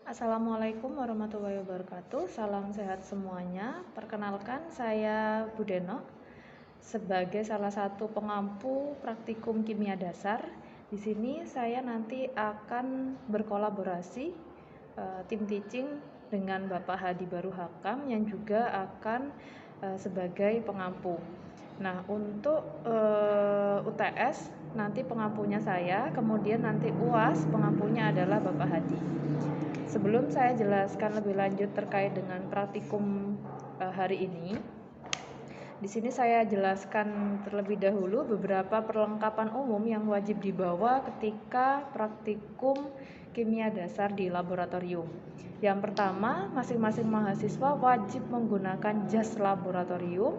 Assalamualaikum warahmatullahi wabarakatuh. Salam sehat semuanya. Perkenalkan, saya Budeno sebagai salah satu pengampu praktikum kimia dasar. Di sini saya nanti akan berkolaborasi tim teaching dengan Bapak Hadi Baru Hakam yang juga akan sebagai pengampu. Nah, untuk UTS nanti pengampunya saya, kemudian nanti UAS pengampunya adalah Bapak Hadi. Sebelum saya jelaskan lebih lanjut terkait dengan praktikum hari ini, di sini saya jelaskan terlebih dahulu beberapa perlengkapan umum yang wajib dibawa ketika praktikum kimia dasar di laboratorium. Yang pertama, masing-masing mahasiswa wajib menggunakan jas laboratorium.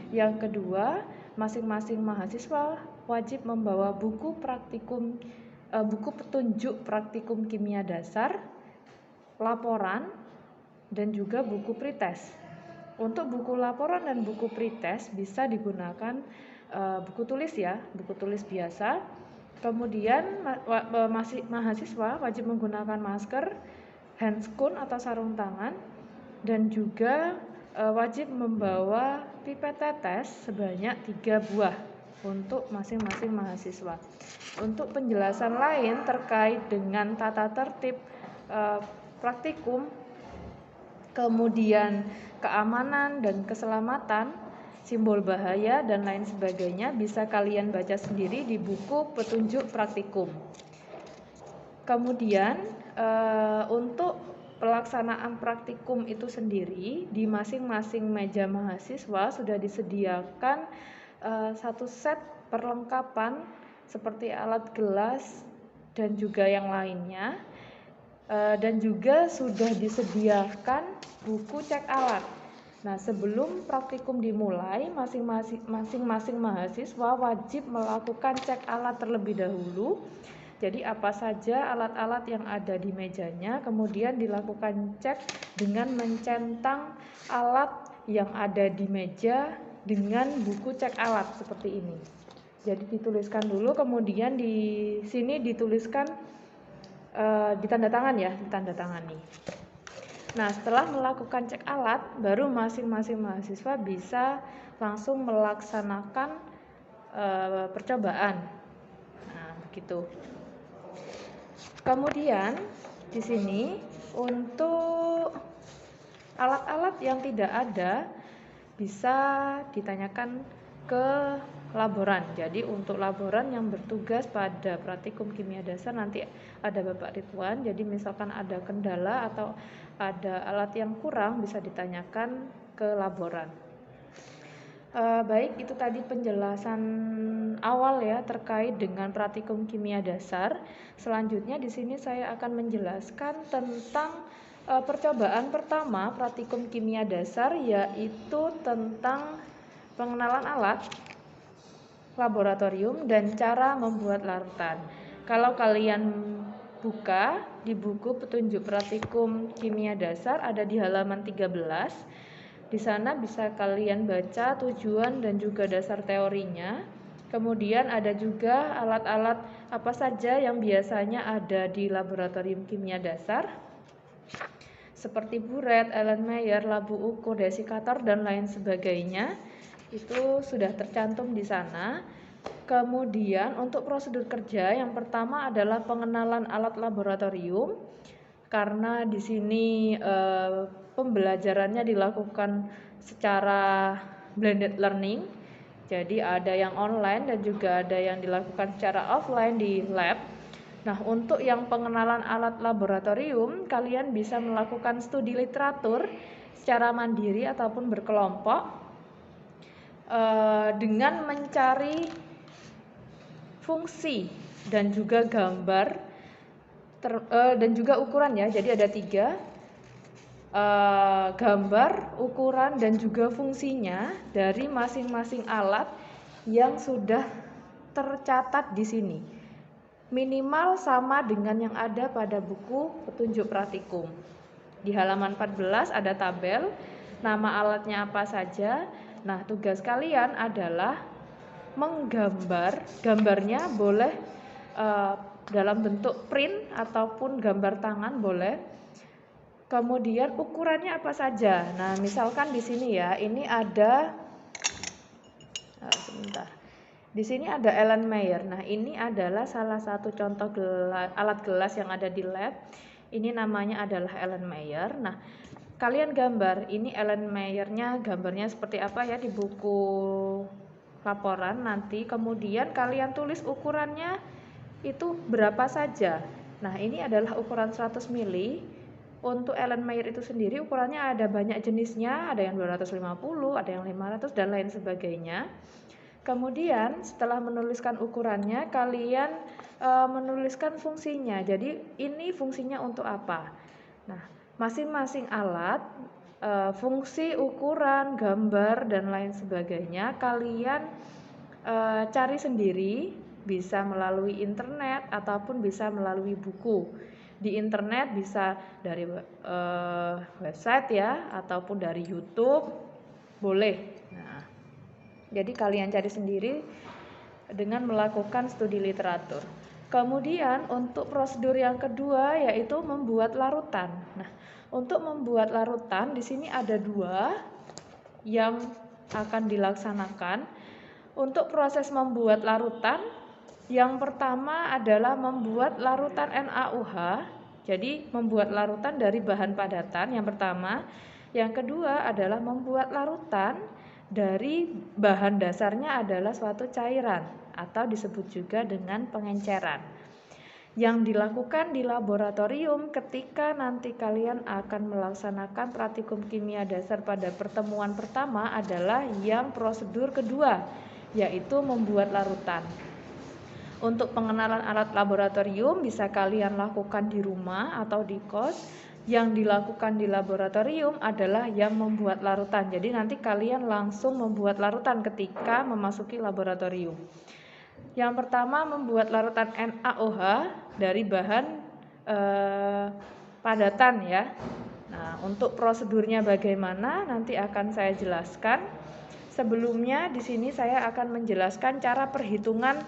Yang kedua, masing-masing mahasiswa wajib membawa buku petunjuk praktikum kimia dasar, laporan, dan juga buku pretest. Untuk buku laporan dan buku pretest bisa digunakan buku tulis ya, buku tulis biasa. Kemudian mahasiswa wajib menggunakan masker, handscoon atau sarung tangan, dan juga wajib membawa pipet tetes sebanyak 3 buah untuk masing-masing mahasiswa. Untuk penjelasan lain terkait dengan tata tertib praktikum, kemudian keamanan dan keselamatan, simbol bahaya dan lain sebagainya bisa kalian baca sendiri di buku petunjuk praktikum. Kemudian untuk pelaksanaan praktikum itu sendiri di masing-masing meja mahasiswa sudah disediakan satu set perlengkapan seperti alat gelas dan juga yang lainnya. Dan juga sudah disediakan buku cek alat. Nah, sebelum praktikum dimulai, masing-masing mahasiswa wajib melakukan cek alat terlebih dahulu. Jadi apa saja alat-alat yang ada di mejanya, kemudian dilakukan cek dengan mencentang alat yang ada di meja dengan buku cek alat seperti ini. Jadi dituliskan dulu, kemudian di sini dituliskan ditandatangani. Nah, setelah melakukan cek alat, baru masing-masing mahasiswa bisa langsung melaksanakan percobaan. Nah, begitu. Kemudian di sini untuk alat-alat yang tidak ada bisa ditanyakan ke laboran. Jadi untuk laboran yang bertugas pada praktikum kimia dasar nanti ada Bapak Ridwan. Jadi misalkan ada kendala atau ada alat yang kurang bisa ditanyakan ke laboran. Baik, itu tadi penjelasan awal ya terkait dengan praktikum kimia dasar. Selanjutnya di sini saya akan menjelaskan tentang percobaan pertama praktikum kimia dasar, yaitu tentang pengenalan alat laboratorium dan cara membuat larutan. Kalau kalian buka di buku petunjuk praktikum kimia dasar ada di halaman 13. Di sana bisa kalian baca tujuan dan juga dasar teorinya. Kemudian ada juga alat-alat apa saja yang biasanya ada di laboratorium kimia dasar, seperti buret, Erlenmeyer, labu ukur, desikator, dan lain sebagainya. Itu sudah tercantum di sana. Kemudian untuk prosedur kerja yang pertama adalah pengenalan alat laboratorium, karena di sini pembelajarannya dilakukan secara blended learning. Jadi ada yang online dan juga ada yang dilakukan secara offline di lab. Nah, untuk yang pengenalan alat laboratorium, kalian bisa melakukan studi literatur secara mandiri ataupun berkelompok dengan mencari fungsi dan juga gambar dan juga ukuran ya. Jadi ada 3 gambar, ukuran dan juga fungsinya dari masing-masing alat yang sudah tercatat di sini. Minimal sama dengan yang ada pada buku petunjuk praktikum. Di halaman 14 ada tabel, nama alatnya apa saja. Nah, tugas kalian adalah menggambar, gambarnya boleh dalam bentuk print ataupun gambar tangan boleh. Kemudian ukurannya apa saja? Nah, misalkan di sini ya, ini ada sebentar. Di sini ada Erlenmeyer. Nah, ini adalah salah satu contoh alat gelas yang ada di lab. Ini namanya adalah Erlenmeyer. Nah, kalian gambar, ini Erlenmeyer-nya, gambarnya seperti apa ya di buku laporan nanti. Kemudian kalian tulis ukurannya itu berapa saja. Nah, ini adalah ukuran 100 mili. Untuk Erlenmeyer itu sendiri ukurannya ada banyak jenisnya, ada yang 250, ada yang 500 dan lain sebagainya. Kemudian setelah menuliskan ukurannya, kalian menuliskan fungsinya. Jadi ini fungsinya untuk apa? Nah, masing-masing alat, fungsi, ukuran, gambar dan lain sebagainya kalian cari sendiri, bisa melalui internet ataupun bisa melalui buku. Di internet bisa dari website ya, ataupun dari YouTube, boleh. Jadi kalian cari sendiri dengan melakukan studi literatur. Kemudian untuk prosedur yang kedua yaitu membuat larutan. Nah, untuk membuat larutan di sini ada 2 yang akan dilaksanakan. Untuk proses membuat larutan, yang pertama adalah membuat larutan NaOH. Jadi membuat larutan dari bahan padatan yang pertama. Yang kedua adalah membuat larutan dari bahan dasarnya adalah suatu cairan atau disebut juga dengan pengenceran. Yang dilakukan di laboratorium ketika nanti kalian akan melaksanakan praktikum kimia dasar pada pertemuan pertama adalah yang prosedur kedua, yaitu membuat larutan. Untuk pengenalan alat laboratorium bisa kalian lakukan di rumah atau di kos. Yang dilakukan di laboratorium adalah yang membuat larutan. Jadi nanti kalian langsung membuat larutan ketika memasuki laboratorium. Yang pertama membuat larutan NaOH dari bahan padatan ya. Nah, untuk prosedurnya bagaimana nanti akan saya jelaskan. Sebelumnya di sini saya akan menjelaskan cara perhitungan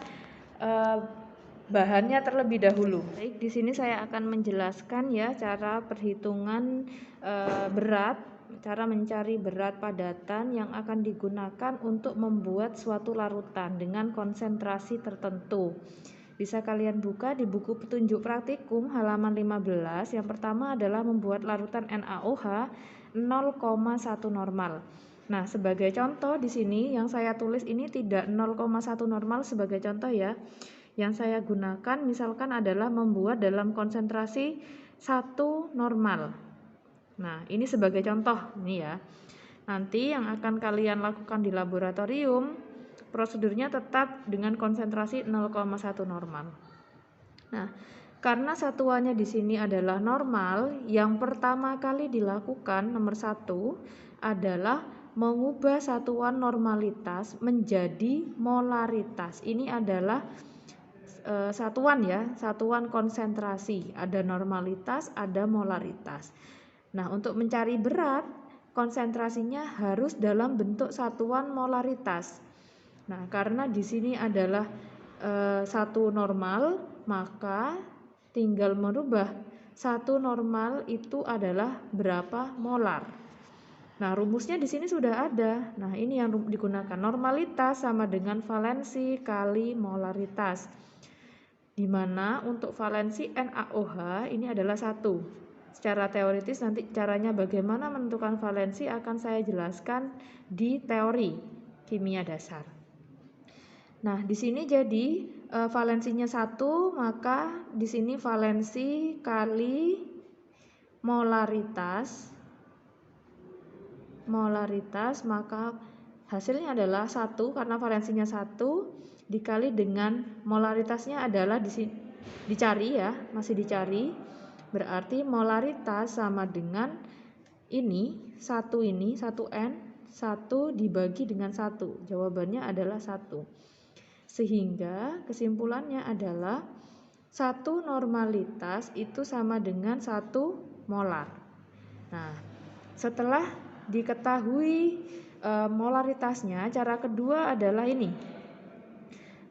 bahannya terlebih dahulu. Baik, di sini saya akan menjelaskan ya cara perhitungan berat, cara mencari berat padatan yang akan digunakan untuk membuat suatu larutan dengan konsentrasi tertentu. Bisa kalian buka di buku petunjuk praktikum halaman 15. Yang pertama adalah membuat larutan NaOH 0,1 normal. Nah, sebagai contoh di sini yang saya tulis ini tidak 0,1 normal sebagai contoh ya. Yang saya gunakan misalkan adalah membuat dalam konsentrasi 1 normal. Nah, ini sebagai contoh ini ya. Nanti yang akan kalian lakukan di laboratorium, prosedurnya tetap dengan konsentrasi 0,1 normal. Nah, karena satuannya di sini adalah normal, yang pertama kali dilakukan nomor 1 adalah mengubah satuan normalitas menjadi molaritas. Ini adalah satuan ya, satuan konsentrasi. Ada normalitas, ada molaritas. Nah, untuk mencari berat, konsentrasinya harus dalam bentuk satuan molaritas. Nah, karena di sini adalah satu normal, maka tinggal merubah satu normal itu adalah berapa molar. Nah, rumusnya di sini sudah ada. Nah, ini yang digunakan. Normalitas sama dengan valensi kali molaritas. Di mana untuk valensi NaOH ini adalah 1. Secara teoritis nanti caranya bagaimana menentukan valensi akan saya jelaskan di teori kimia dasar. Nah, di sini jadi valensinya 1, maka di sini valensi kali molaritas maka hasilnya adalah 1 karena valensinya 1 dikali dengan molaritasnya adalah dicari ya, masih dicari. Berarti molaritas sama dengan ini, 1N, 1 dibagi dengan 1. Jawabannya adalah 1. Sehingga kesimpulannya adalah 1 normalitas itu sama dengan 1 molar. Nah, setelah diketahui molaritasnya, cara kedua adalah ini.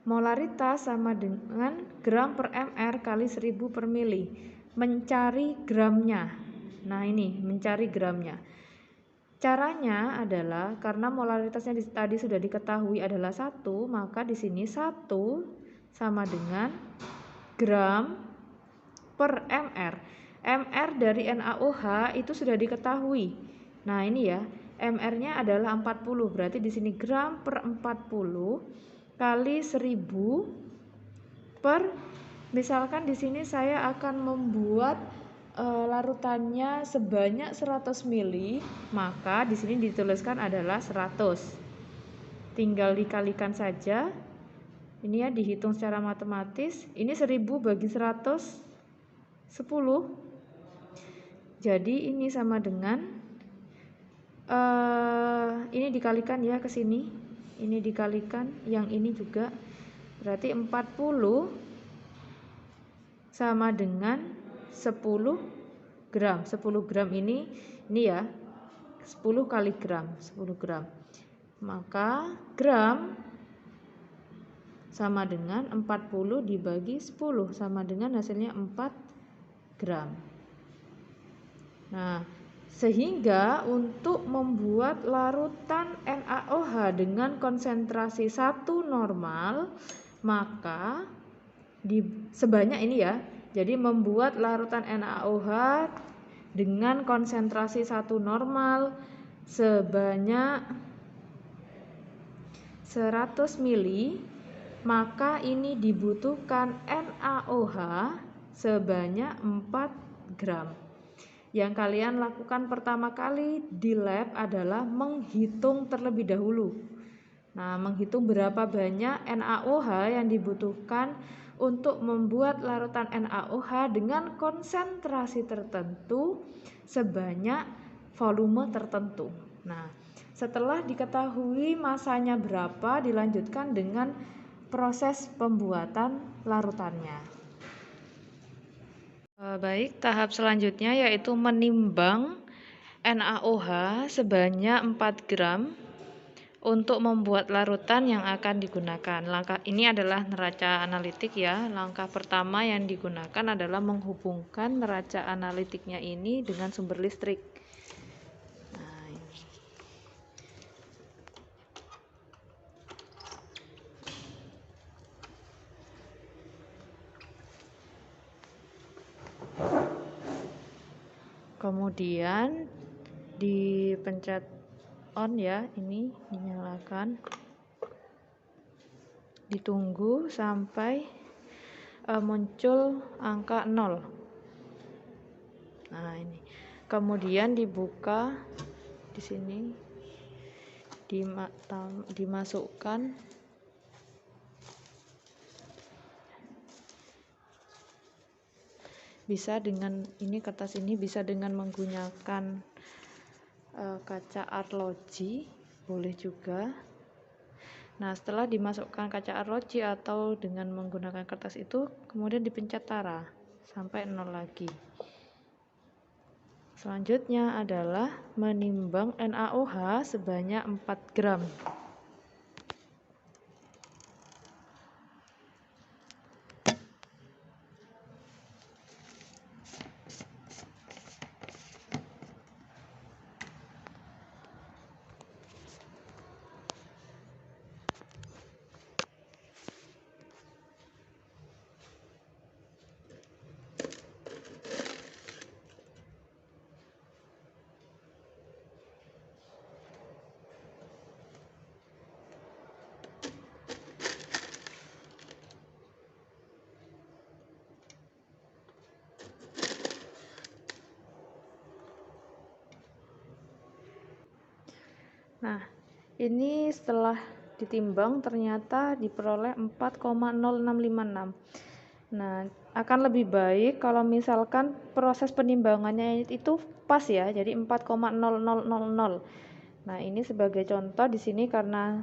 Molaritas sama dengan gram per mr kali 1000 per mili. Mencari gramnya. Nah, ini mencari gramnya. Caranya adalah karena molaritasnya tadi sudah diketahui adalah 1, maka di sini 1 sama dengan gram per mr. Mr dari NaOH itu sudah diketahui. Nah, ini ya, mr-nya adalah 40. Berarti di sini gram per 40 kali 1000 per, misalkan di sini saya akan membuat larutannya sebanyak 100 ml, maka di sini dituliskan adalah 100. Tinggal dikalikan saja. Ini ya, dihitung secara matematis. Ini 1000 bagi 100 10. Jadi ini sama dengan ini dikalikan ya ke sini. Ini dikalikan yang ini juga. Berarti 40 sama dengan 10 gram. 10 gram ini ya, 10 kali gram, 10 gram. Maka gram sama dengan 40 dibagi 10, sama dengan hasilnya 4 gram. Nah, sehingga untuk membuat larutan NaOH dengan konsentrasi 1 normal, maka sebanyak ini ya. Jadi membuat larutan NaOH dengan konsentrasi 1 normal sebanyak 100 ml, maka ini dibutuhkan NaOH sebanyak 4 gram. Yang kalian lakukan pertama kali di lab adalah menghitung terlebih dahulu. Nah, menghitung berapa banyak NaOH yang dibutuhkan untuk membuat larutan NaOH dengan konsentrasi tertentu sebanyak volume tertentu. Nah, setelah diketahui masanya berapa, dilanjutkan dengan proses pembuatan larutannya. Baik, tahap selanjutnya yaitu menimbang NaOH sebanyak 4 gram untuk membuat larutan yang akan digunakan. Langkah ini adalah neraca analitik ya. Langkah pertama yang digunakan adalah menghubungkan neraca analitiknya ini dengan sumber listrik. Nah, ini. Kemudian dipencet on ya, ini dinyalakan, ditunggu sampai muncul angka 0. Nah, ini kemudian dibuka di sini, dimasukkan bisa dengan ini, kertas ini bisa dengan menggunakan kaca arloji, boleh juga. Nah, setelah dimasukkan kaca arloji atau dengan menggunakan kertas itu, kemudian dipencet tara sampai 0 lagi. Selanjutnya adalah menimbang NaOH sebanyak 4 gram. Nah, ini setelah ditimbang ternyata diperoleh 4,0656. Nah, akan lebih baik kalau misalkan proses penimbangannya itu pas ya, jadi 4,0000. Nah, ini sebagai contoh di sini karena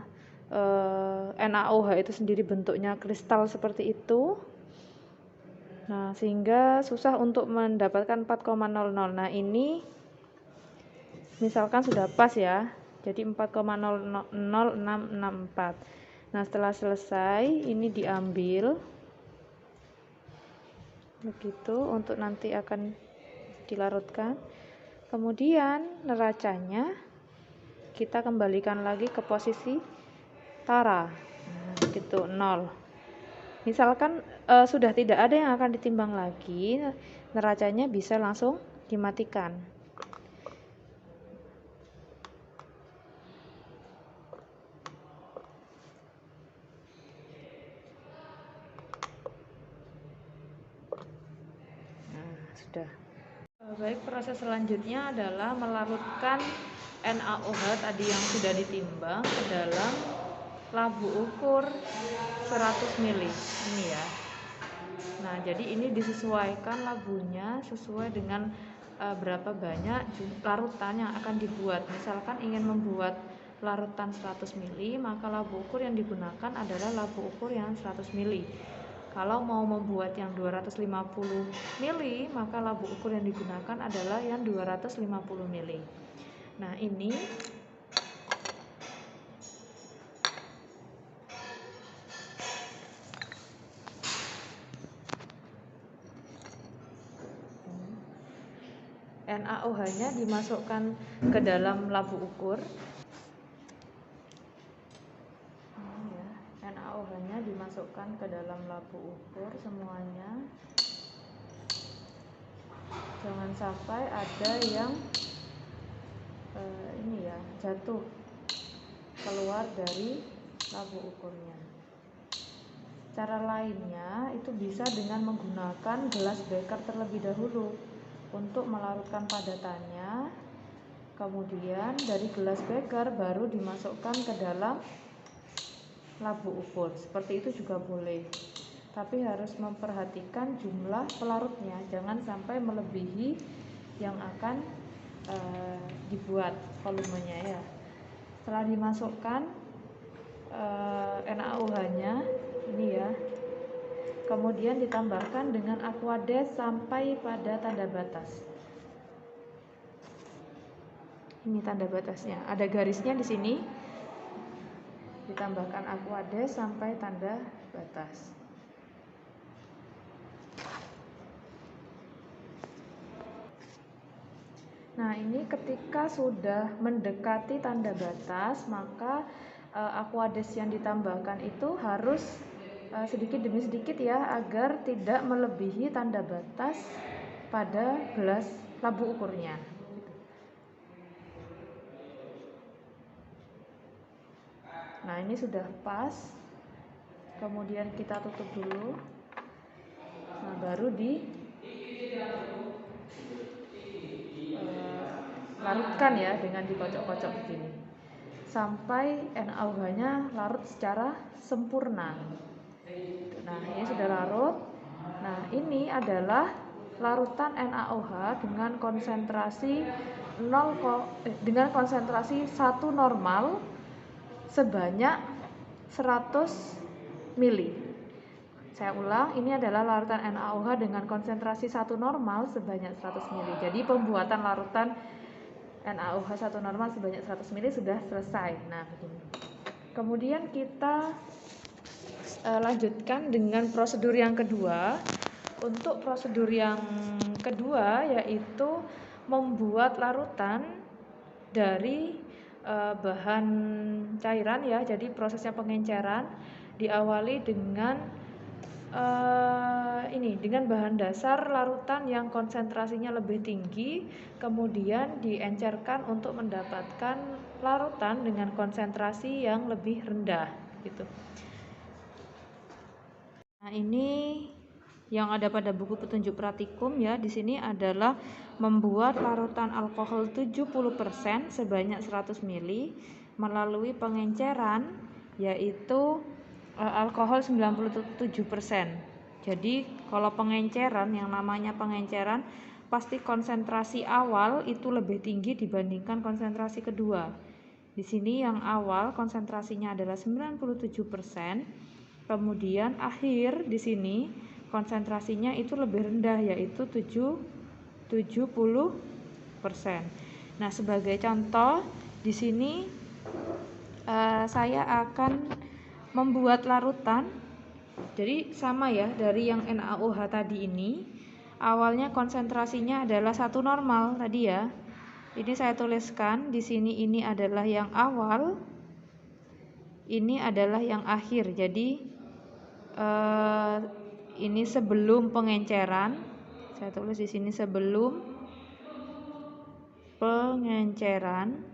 NaOH itu sendiri bentuknya kristal seperti itu. Nah, sehingga susah untuk mendapatkan 4,00. Nah, ini misalkan sudah pas ya. Jadi 4,00664. Nah, setelah selesai ini diambil begitu untuk nanti akan dilarutkan. Kemudian neracanya kita kembalikan lagi ke posisi tara, gitu, 0. Misalkan sudah tidak ada yang akan ditimbang lagi, neracanya bisa langsung dimatikan. Nah, sudah. Baik, proses selanjutnya adalah melarutkan NaOH tadi yang sudah ditimbang ke dalam labu ukur 100 ml ini ya. Nah, jadi ini disesuaikan labunya sesuai dengan berapa banyak larutan yang akan dibuat. Misalkan ingin membuat larutan 100 ml, maka labu ukur yang digunakan adalah labu ukur yang 100 ml. Kalau mau membuat yang 250 ml, maka labu ukur yang digunakan adalah yang 250 ml. Nah, ini NaOH-nya dimasukkan ke dalam labu ukur. NaOH-nya dimasukkan ke dalam labu ukur semuanya. Jangan sampai ada yang ini ya, jatuh keluar dari labu ukurnya. Cara lainnya itu bisa dengan menggunakan gelas beker terlebih dahulu untuk melarutkan padatannya. Kemudian dari gelas beker baru dimasukkan ke dalam labu ukur. Seperti itu juga boleh. Tapi harus memperhatikan jumlah pelarutnya, jangan sampai melebihi yang akan dibuat volumenya ya. Setelah dimasukkan NaOH-nya ini ya, kemudian ditambahkan dengan Aquades sampai pada tanda batas. Ini tanda batasnya, ada garisnya di sini. Ditambahkan Aquades sampai tanda batas. Nah, ini ketika sudah mendekati tanda batas, maka Aquades yang ditambahkan itu harus sedikit demi sedikit ya, agar tidak melebihi tanda batas pada gelas labu ukurnya. Nah, ini sudah pas. Kemudian kita tutup dulu. Nah, baru larutkan ya dengan dikocok-kocok begini sampai NaOH-nya larut secara sempurna. Nah, ini sudah larut. Nah, ini adalah larutan NaOH dengan konsentrasi 1 normal sebanyak 100 ml. Saya ulang, ini adalah larutan NaOH dengan konsentrasi 1 normal sebanyak 100 ml. Jadi pembuatan larutan NaOH 1 normal sebanyak 100 ml sudah selesai. Nah, begini. Kemudian kita lanjutkan dengan prosedur yang kedua. Untuk prosedur yang kedua yaitu membuat larutan dari bahan cairan ya. Jadi prosesnya pengenceran diawali dengan dengan bahan dasar larutan yang konsentrasinya lebih tinggi, kemudian diencerkan untuk mendapatkan larutan dengan konsentrasi yang lebih rendah gitu. Nah, ini yang ada pada buku petunjuk praktikum ya. Di sini adalah membuat larutan alkohol 70% sebanyak 100 ml melalui pengenceran yaitu alkohol 97%. Jadi kalau pengenceran, yang namanya pengenceran pasti konsentrasi awal itu lebih tinggi dibandingkan konsentrasi kedua. Di sini yang awal konsentrasinya adalah 97%, kemudian akhir di sini konsentrasinya itu lebih rendah yaitu 70%. Nah, sebagai contoh di sini saya akan membuat larutan. Jadi sama ya, dari yang NaOH tadi ini awalnya konsentrasinya adalah 1 normal tadi ya. Ini saya tuliskan di sini, ini adalah yang awal, ini adalah yang akhir. Jadi ini sebelum pengenceran. Saya tulis di sini sebelum pengenceran.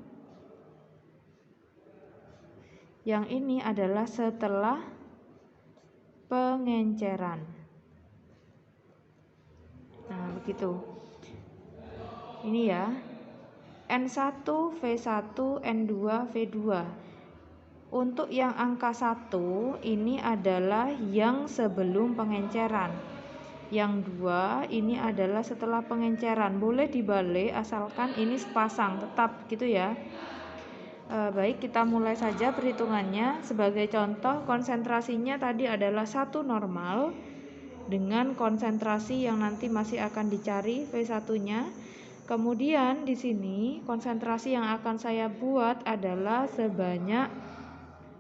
Yang ini adalah setelah pengenceran. Nah, begitu. Ini ya. N1, V1, N2, V2. Untuk yang angka 1 ini adalah yang sebelum pengenceran. Yang 2 ini adalah setelah pengenceran. Boleh dibalik asalkan ini sepasang, tetap gitu ya. Baik, kita mulai saja perhitungannya. Sebagai contoh, konsentrasinya tadi adalah 1 normal dengan konsentrasi yang nanti masih akan dicari V1-nya. Kemudian di sini konsentrasi yang akan saya buat adalah sebanyak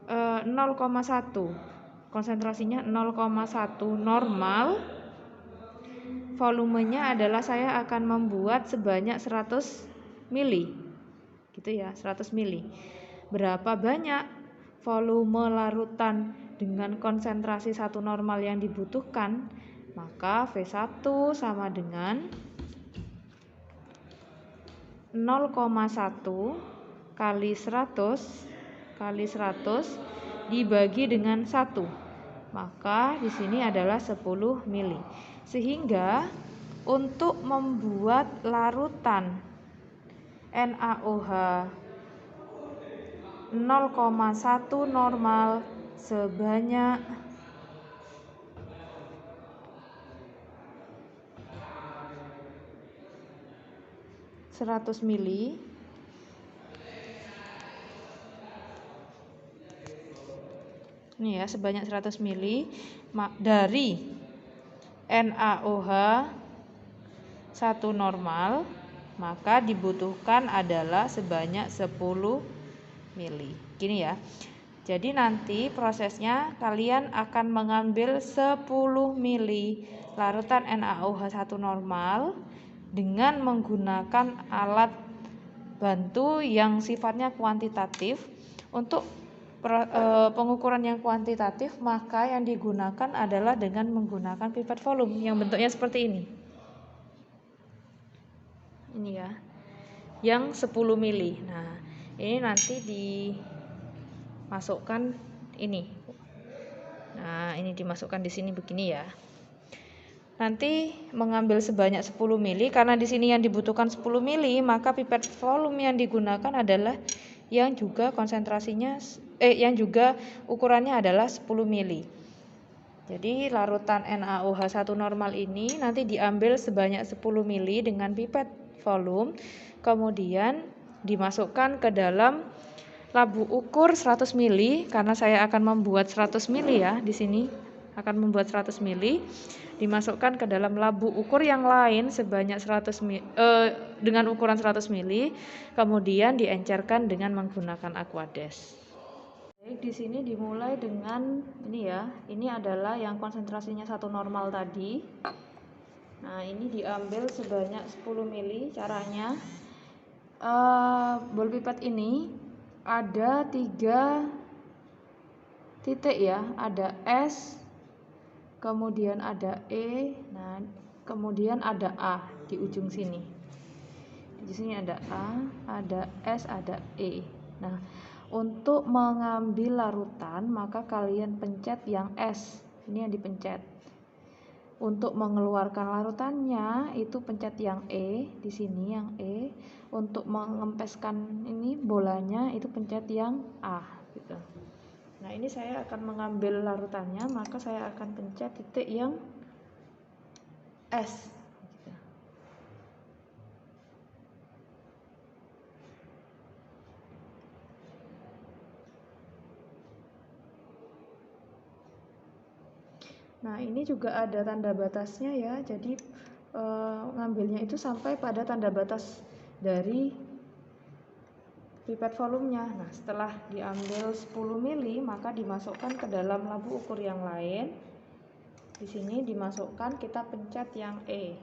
0,1. Konsentrasinya 0,1 normal. Volumenya adalah saya akan membuat sebanyak 100 mili. Gitu ya, 100 mili. Berapa banyak volume larutan dengan konsentrasi 1 normal yang dibutuhkan? Maka V1 sama dengan 0,1 kali 100 dibagi dengan 1. Maka di sini adalah 10 mili. Sehingga untuk membuat larutan NaOH 0,1 normal sebanyak 100 mili ini ya, sebanyak 100 mili dari NaOH 1 normal, maka dibutuhkan adalah sebanyak 10 mili. Gini ya. Jadi nanti prosesnya kalian akan mengambil 10 mili larutan NaOH 1 normal dengan menggunakan alat bantu yang sifatnya kuantitatif. Untuk pengukuran yang kuantitatif, maka yang digunakan adalah dengan menggunakan pipet volume yang bentuknya seperti ini. Ini ya, yang 10 mili. Nah, ini nanti dimasukkan ini. Nah, ini dimasukkan di sini begini ya. Nanti mengambil sebanyak 10 mili, karena di sini yang dibutuhkan 10 mili, maka pipet volume yang digunakan adalah yang juga konsentrasinya yang juga ukurannya adalah 10 mili. Jadi larutan NaOH 1 normal ini nanti diambil sebanyak 10 mili dengan pipet volume, kemudian dimasukkan ke dalam labu ukur 100 mili, karena saya akan membuat 100 mili ya, di sini akan membuat 100 mili, dimasukkan ke dalam labu ukur yang lain sebanyak 100 mili, dengan ukuran 100 mili, kemudian diencerkan dengan menggunakan aquades. Baik, di sini dimulai dengan ini ya, ini adalah yang konsentrasinya 1 normal tadi. Nah, ini diambil sebanyak 10 mili. Caranya, ball pipet ini ada 3 titik ya, ada S, kemudian ada E, nah kemudian ada A di ujung sini. Di sini ada A, ada S, ada E. Nah, untuk mengambil larutan maka kalian pencet yang S. Ini yang dipencet. Untuk mengeluarkan larutannya itu pencet yang E, di sini yang E. Untuk mengempeskan ini bolanya itu pencet yang A gitu. Nah, ini saya akan mengambil larutannya, maka saya akan pencet titik yang S gitu. Nah, ini juga ada tanda batasnya ya. Jadi ngambilnya itu sampai pada tanda batas dari pipet volumenya. Nah, setelah diambil 10 mili, maka dimasukkan ke dalam labu ukur yang lain. Di sini dimasukkan, kita pencet yang E.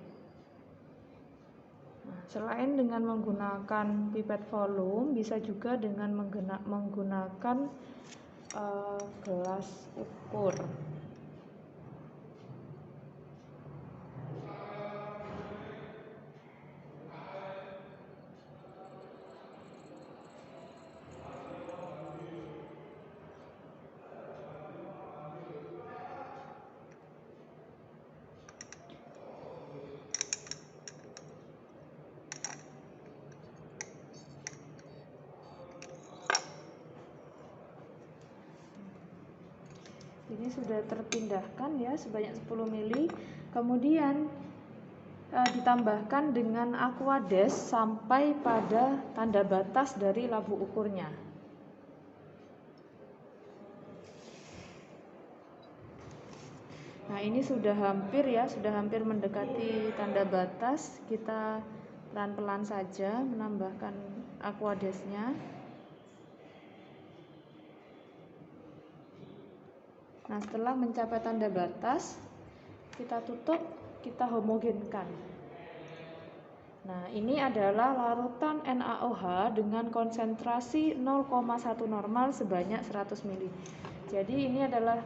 Nah, selain dengan menggunakan pipet volume, bisa juga dengan menggunakan gelas ukur. Ini sudah terpindahkan ya sebanyak 10 ml. Kemudian ditambahkan dengan Aquades sampai pada tanda batas dari labu ukurnya. Nah, ini sudah hampir mendekati tanda batas. Kita pelan-pelan saja menambahkan Aquadesnya. Nah, setelah mencapai tanda batas, kita tutup, kita homogenkan. Nah, ini adalah larutan NaOH dengan konsentrasi 0,1 normal sebanyak 100 ml. Jadi ini adalah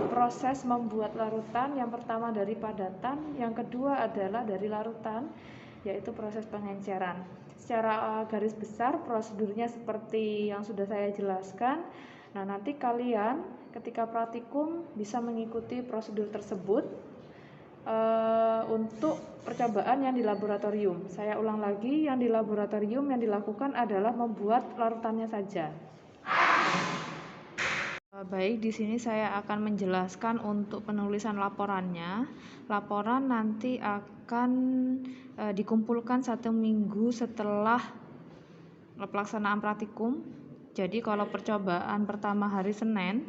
proses membuat larutan. Yang pertama dari padatan, yang kedua adalah dari larutan, yaitu proses pengenceran. Secara garis besar prosedurnya seperti yang sudah saya jelaskan. Nah, nanti kalian ketika praktikum bisa mengikuti prosedur tersebut untuk percobaan yang di laboratorium. Saya ulang lagi, yang di laboratorium yang dilakukan adalah membuat larutannya saja. Baik, di sini saya akan menjelaskan untuk penulisan laporannya. Laporan nanti akan dikumpulkan 1 minggu setelah pelaksanaan praktikum. Jadi kalau percobaan pertama hari Senin,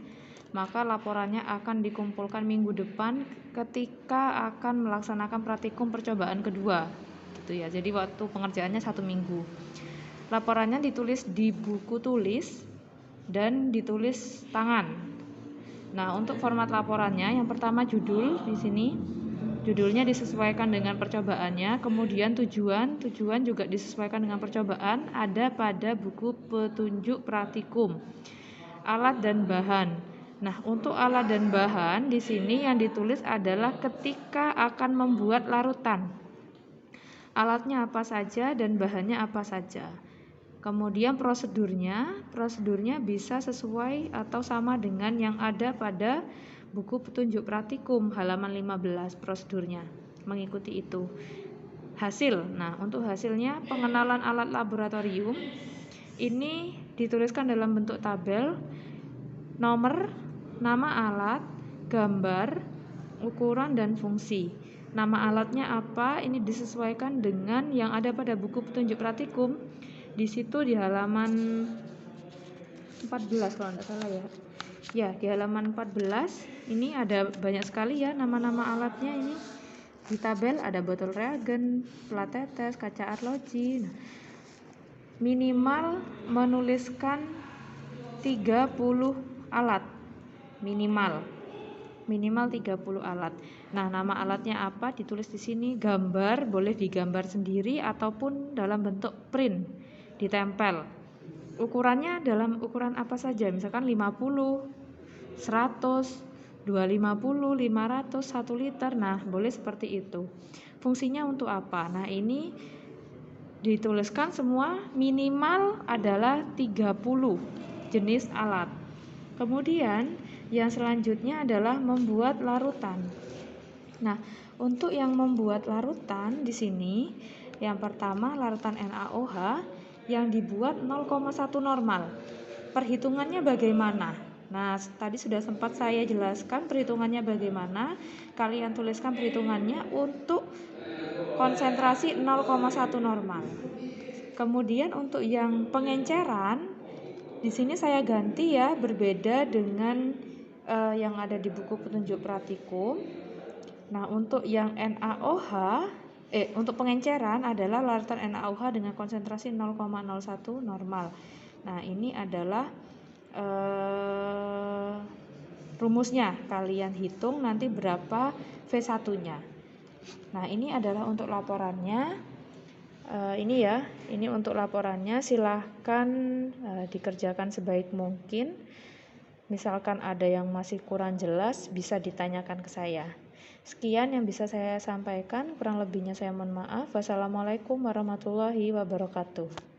maka laporannya akan dikumpulkan minggu depan ketika akan melaksanakan praktikum percobaan kedua. Gitu ya. Jadi waktu pengerjaannya 1 minggu. Laporannya ditulis di buku tulis dan ditulis tangan. Nah, untuk format laporannya, yang pertama judul di sini. Judulnya disesuaikan dengan percobaannya, kemudian tujuan juga disesuaikan dengan percobaan, ada pada buku petunjuk praktikum. Alat dan bahan. Nah, untuk alat dan bahan di sini yang ditulis adalah ketika akan membuat larutan. Alatnya apa saja dan bahannya apa saja. Kemudian prosedurnya bisa sesuai atau sama dengan yang ada pada buku petunjuk praktikum halaman 15 prosedurnya. Mengikuti itu. Hasil. Nah, untuk hasilnya pengenalan alat laboratorium ini dituliskan dalam bentuk tabel, nomor, nama alat, gambar, ukuran dan fungsi. Nama alatnya apa? Ini disesuaikan dengan yang ada pada buku petunjuk praktikum. Di situ di halaman 14 kalau tidak salah ya. Ya, di halaman 14 ini ada banyak sekali ya nama-nama alatnya ini. Di tabel ada botol reagen, plat tetes, kaca arloji. Nah, minimal menuliskan 30 alat. Minimal 30 alat. Nah, nama alatnya apa? Ditulis di sini. Gambar boleh digambar sendiri ataupun dalam bentuk print, ditempel. Ukurannya dalam ukuran apa saja? Misalkan 50, 100, 250, 500, 1 liter. Nah, boleh seperti itu. Fungsinya untuk apa? Nah, ini dituliskan semua minimal adalah 30 jenis alat. Kemudian yang selanjutnya adalah membuat larutan. Nah, untuk yang membuat larutan di sini, yang pertama larutan NaOH yang dibuat 0,1 normal. Perhitungannya bagaimana? Nah, tadi sudah sempat saya jelaskan perhitungannya bagaimana. Kalian tuliskan perhitungannya untuk konsentrasi 0,1 normal. Kemudian untuk yang pengenceran, di sini saya ganti ya, berbeda dengan yang ada di buku petunjuk praktikum. Nah, untuk yang NaOH, untuk pengenceran adalah larutan NaOH dengan konsentrasi 0,01 normal. Nah, ini adalah rumusnya. Kalian hitung nanti berapa V1-nya. Nah, ini adalah untuk laporannya. Ini ya, ini untuk laporannya, silahkan dikerjakan sebaik mungkin. Misalkan ada yang masih kurang jelas, bisa ditanyakan ke saya. Sekian yang bisa saya sampaikan, kurang lebihnya saya mohon maaf. Wassalamualaikum warahmatullahi wabarakatuh.